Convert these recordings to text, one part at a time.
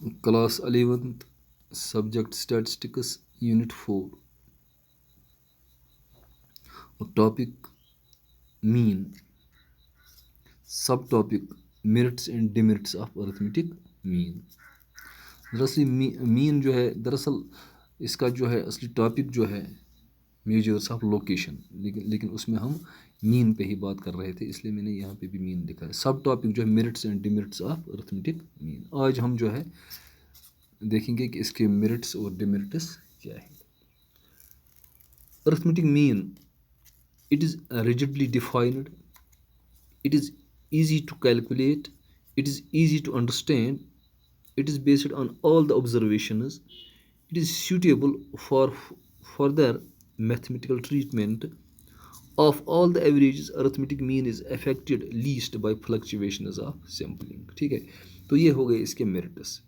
Class 11th, Subject Statistics, Unit 4. Topic Mean. Subtopic Merits and Demerits of Arithmetic Mean. دراصل مین جو ہے دراصل اس کا جو ہے اصلی ٹاپک جو ہے میجرس آف لوکیشن، لیکن اس میں ہم مین پہ ہی بات کر رہے تھے، اس لیے میں نے یہاں پہ بھی مین لکھا ہے. سب ٹاپک جو ہے merits and demerits of arithmetic mean. آج ہم جو ہے دیکھیں گے کہ اس کے میرٹس اور ڈیمیرٹس کیا ہے. Arithmetic mean it is rigidly defined, it is easy to calculate, it is easy to understand, it is based on all the observations, it is suitable for further mathematical treatment of all the averages. Arithmetic mean is affected least by fluctuations of sampling. ٹھیک ہے، تو یہ ہو گئے اس کے merits.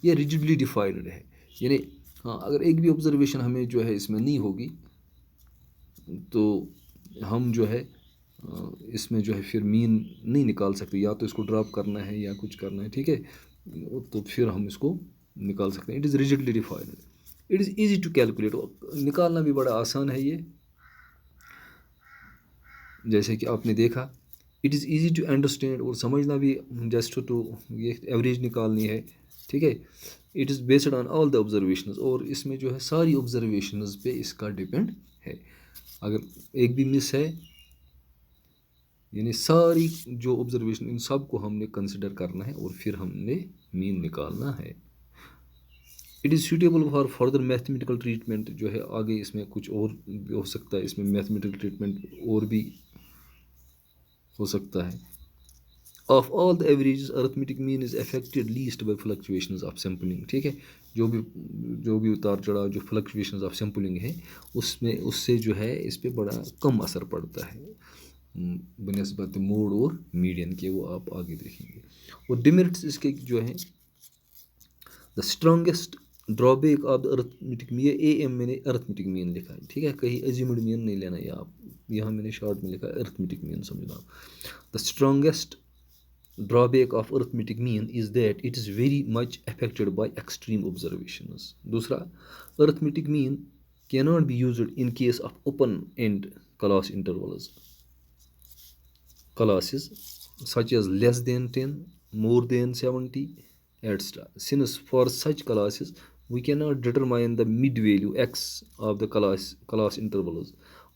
یہ rigidly defined ہے، یعنی ہاں اگر ایک بھی آبزرویشن ہمیں جو ہے اس میں نہیں ہوگی تو ہم جو ہے اس میں جو ہے پھر مین نہیں نکال سکتے، یا تو اس کو ڈراپ کرنا ہے یا کچھ کرنا ہے. ٹھیک ہے، تو پھر ہم اس کو نکال سکتے ہیں. It is rigidly defined, it is easy to calculate. نکالنا بھی بڑا آسان ہے. یہ جیسے کہ آپ نے دیکھا it is easy to understand, اور سمجھنا بھی جسٹ ٹو یہ ایوریج نکالنی ہے. ٹھیک ہے، it is based on all the observations, اور اس میں جو ہے ساری آبزرویشنز پہ اس کا ڈپینڈ ہے. اگر ایک بھی مس ہے یعنی ساری جو آبزرویشن ان سب کو ہم نے کنسیڈر کرنا ہے اور پھر ہم نے مین نکالنا ہے. It is suitable for further mathematical treatment. جو ہے آگے اس میں کچھ اور بھی ہو سکتا ہے، اس میں میتھمیٹیکل ٹریٹمنٹ اور بھی ہو سکتا ہے. Of all the averages arithmetic mean is affected list by fluctuations of sampling. ٹھیک ہے، جو بھی اتار چڑھاؤ جو فلکچویشنز آف سیمپلنگ ہے اس سے جو ہے اس پہ بڑا کم اثر پڑتا ہے بنسبت موڈ اور میڈین کے. وہ آپ آگے دیکھیں گے. اور ڈیمیرٹس اس کے جو ہیں the strongest drawback of the arithmetic mean. A M میں نے ارتھمیٹک مین لکھا ہے. ٹھیک ہے، کہیں ایزیومڈ مین نہیں لینا ہے آپ، یہاں میں نے شارٹ میں لکھا ہے ارتھمیٹک مین سمجھنا. The strongest drawback of arithmetic mean is that it is very much affected by extreme observations. دوسرا arithmetic mean cannot be used in case of open end class intervals classes such as less than 10, more than 70, etc. Since for such classes we cannot determine the mid value x of the class intervals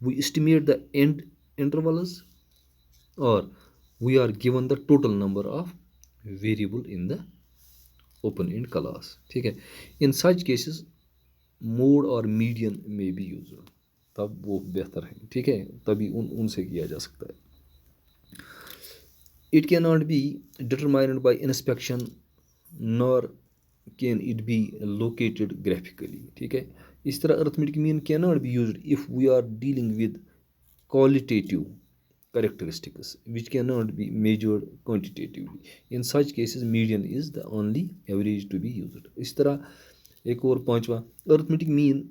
we estimate the end intervals or we are given the total number of variable in the open end class. ٹھیک ہے، in such cases mode اور median may be used. تب وہ بہتر ہے. ٹھیک ہے، تبھی ان سے کیا جا سکتا ہے. it cannot be determined by inspection nor can it be located graphically. ٹھیک ہے، اس طرح arithmetic mean cannot be used if we are dealing with qualitative characteristics which cannot be measured quantitatively. In such cases median is the only average to be used. اس طرح ایک اور پانچواں arithmetic mean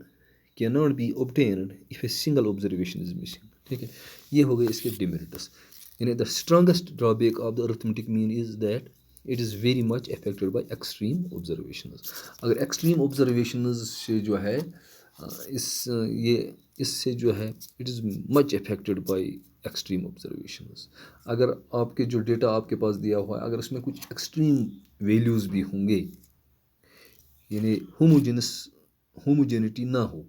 cannot be obtained if a single observation is missing. ٹھیک ہے، یہ ہو گئے اس کے demerits. یعنی the strongest drawback of the arithmetic mean is that it is very much affected by extreme observations. اگر extreme observations سے جو ہے اس سے جو ہے it is much affected by extreme observations. اگر آپ کے جو ڈیٹا آپ کے پاس دیا ہوا ہے اگر اس میں کچھ ایکسٹریم ویلیوز بھی ہوں گے یعنی ہوموجینٹی نہ ہو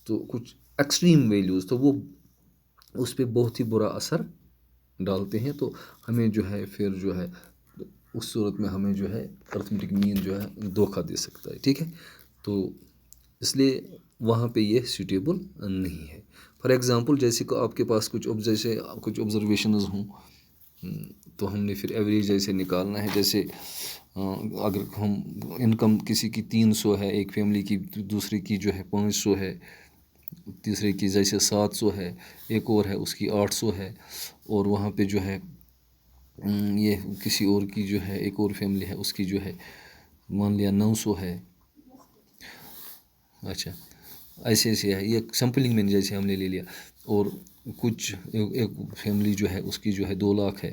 تو کچھ ایکسٹریم ویلیوز تو وہ اس پہ بہت ہی برا اثر ڈالتے ہیں. تو ہمیں جو ہے پھر جو ہے اس صورت میں ہمیں جو ہے ارتھمیٹک مین جو ہے دھوکہ دے سکتا ہے. ٹھیک ہے، تو اس لیے وہاں پہ یہ سوٹیبل نہیں ہے. فار ایگزامپل جیسے کہ آپ کے پاس کچھ آبزرویشنز ہوں تو ہم نے پھر ایوریج جیسے نکالنا ہے. جیسے اگر ہم انکم کسی کی 300 ہے ایک فیملی کی، دوسرے کی جو ہے 500 ہے، تیسرے کی جیسے 700 ہے، ایک اور ہے اس کی 800 ہے، اور وہاں پہ جو ہے یہ کسی اور کی جو ہے ایک اور فیملی ہے اس کی جو ہے مان لیا 900 ہے. اچھا ایسے ایسے ہے، یہ سمپلنگ میں جیسے ہم نے لے لیا. اور کچھ ایک فیملی جو ہے اس کی جو ہے 2 لاکھ ہے،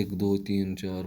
1 2 3 4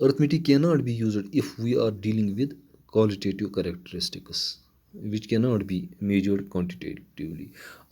arithmetic cannot be used if we are dealing with qualitative characteristics which cannot be measured quantitatively।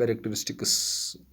characteristics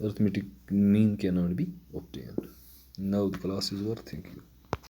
arithmetic mean cannot be obtained. Now the class is over. Thank you.